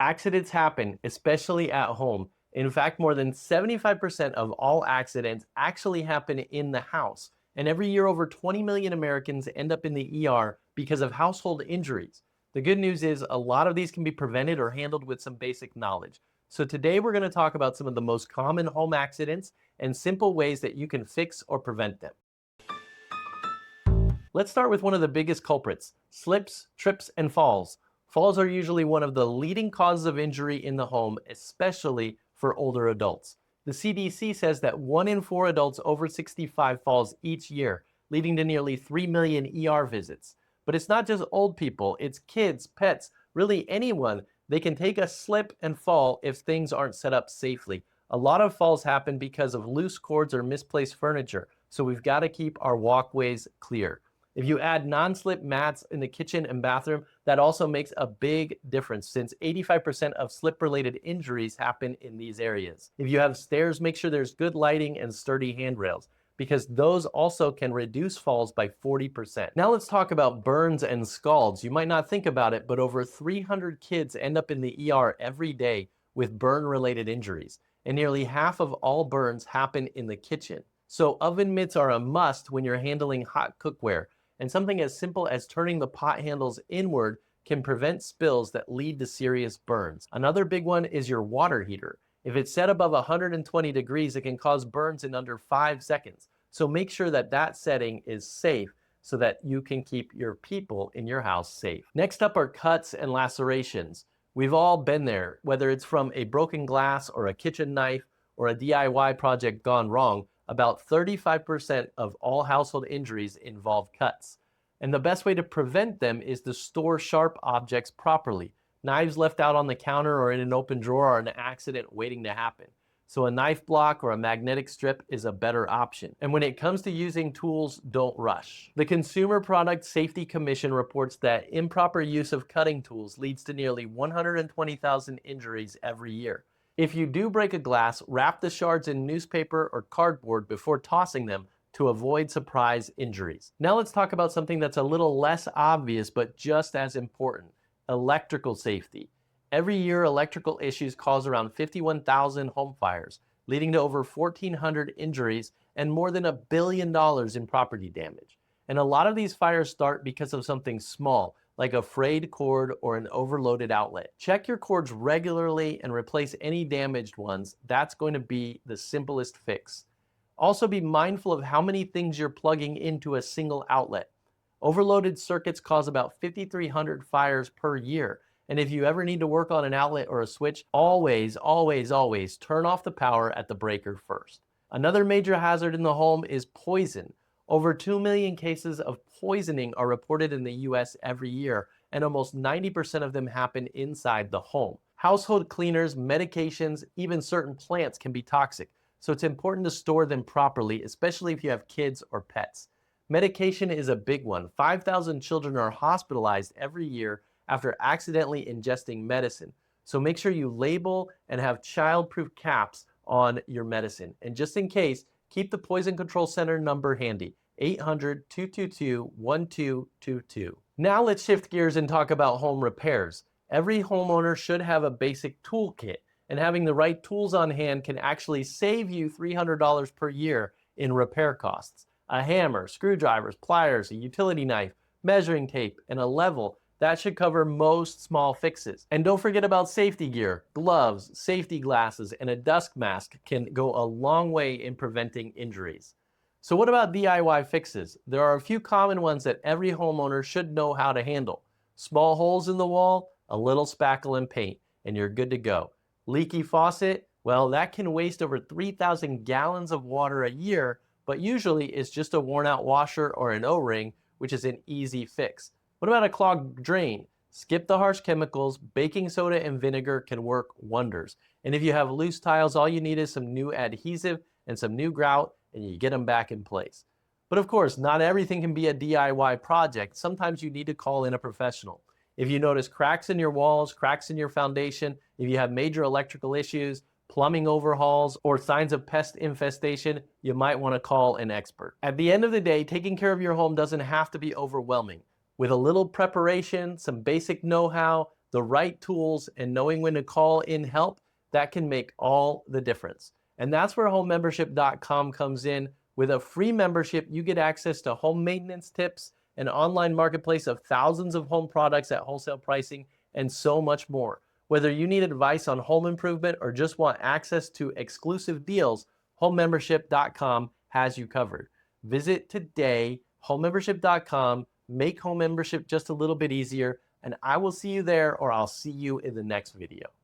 Accidents happen, especially at home. In fact, more than 75% of all accidents actually happen in the house. And every year, over 20 million Americans end up in the ER because of household injuries. The good news is a lot of these can be prevented or handled with some basic knowledge. So today we're going to talk about some of the most common home accidents and simple ways that you can fix or prevent them. Let's start with one of the biggest culprits: slips, trips, and falls. Falls are usually one of the leading causes of injury in the home, especially for older adults. The CDC says that 1 in 4 adults over 65 falls each year, leading to nearly 3 million ER visits. But it's not just old people, it's kids, pets, really anyone. They can take a slip and fall if things aren't set up safely. A lot of falls happen because of loose cords or misplaced furniture, so we've got to keep our walkways clear. If you add non-slip mats in the kitchen and bathroom, that also makes a big difference since 85% of slip-related injuries happen in these areas. If you have stairs, make sure there's good lighting and sturdy handrails, because those also can reduce falls by 40%. Now let's talk about burns and scalds. You might not think about it, but over 300 kids end up in the ER every day with burn-related injuries, and nearly half of all burns happen in the kitchen. So oven mitts are a must when you're handling hot cookware. And something as simple as turning the pot handles inward can prevent spills that lead to serious burns. Another big one is your water heater. If it's set above 120 degrees, it can cause burns in under 5 seconds. So make sure that that setting is safe so that you can keep your people in your house safe. Next up are cuts and lacerations. We've all been there, whether it's from a broken glass or a kitchen knife or a DIY project gone wrong. About 35% of all household injuries involve cuts. And the best way to prevent them is to store sharp objects properly. Knives left out on the counter or in an open drawer are an accident waiting to happen. So a knife block or a magnetic strip is a better option. And when it comes to using tools, don't rush. The Consumer Product Safety Commission reports that improper use of cutting tools leads to nearly 120,000 injuries every year. If you do break a glass, wrap the shards in newspaper or cardboard before tossing them to avoid surprise injuries. Now let's talk about something that's a little less obvious but just as important: electrical safety. Every year, electrical issues cause around 51,000 home fires, leading to over 1,400 injuries and more than $1 billion in property damage. And a lot of these fires start because of something small, like a frayed cord or an overloaded outlet. Check your cords regularly and replace any damaged ones. That's going to be the simplest fix. Also, be mindful of how many things you're plugging into a single outlet. Overloaded circuits cause about 5,300 fires per year. And if you ever need to work on an outlet or a switch, always turn off the power at the breaker first. Another major hazard in the home is poison. Over 2 million cases of poisoning are reported in the US every year, and almost 90% of them happen inside the home. Household cleaners, medications, even certain plants can be toxic, so it's important to store them properly, especially if you have kids or pets. Medication is a big one. 5,000 children are hospitalized every year after accidentally ingesting medicine. So make sure you label and have child-proof caps on your medicine. And just in case, keep the Poison Control Center number handy: 800-222-1222. Now let's shift gears and talk about home repairs. Every homeowner should have a basic toolkit, and having the right tools on hand can actually save you $300 per year in repair costs. A hammer, screwdrivers, pliers, a utility knife, measuring tape, and a level. That should cover most small fixes. And don't forget about safety gear. Gloves, safety glasses, and a dust mask can go a long way in preventing injuries. So what about DIY fixes? There are a few common ones that every homeowner should know how to handle. Small holes in the wall, a little spackle and paint, and you're good to go. Leaky faucet? Well, that can waste over 3,000 gallons of water a year, but usually it's just a worn out washer or an O-ring, which is an easy fix. What about a clogged drain? Skip the harsh chemicals. Baking soda and vinegar can work wonders. And if you have loose tiles, all you need is some new adhesive and some new grout, and you get them back in place. But of course, not everything can be a DIY project. Sometimes you need to call in a professional. If you notice cracks in your walls, cracks in your foundation, if you have major electrical issues, plumbing overhauls, or signs of pest infestation, you might want to call an expert. At the end of the day, taking care of your home doesn't have to be overwhelming. With a little preparation, some basic know-how, the right tools, and knowing when to call in help, that can make all the difference. And that's where homemembership.com comes in. With a free membership, you get access to home maintenance tips, an online marketplace of thousands of home products at wholesale pricing, and so much more. Whether you need advice on home improvement or just want access to exclusive deals, homemembership.com has you covered. Visit today, homemembership.com, make home membership just a little bit easier, and I will see you there, or I'll see you in the next video.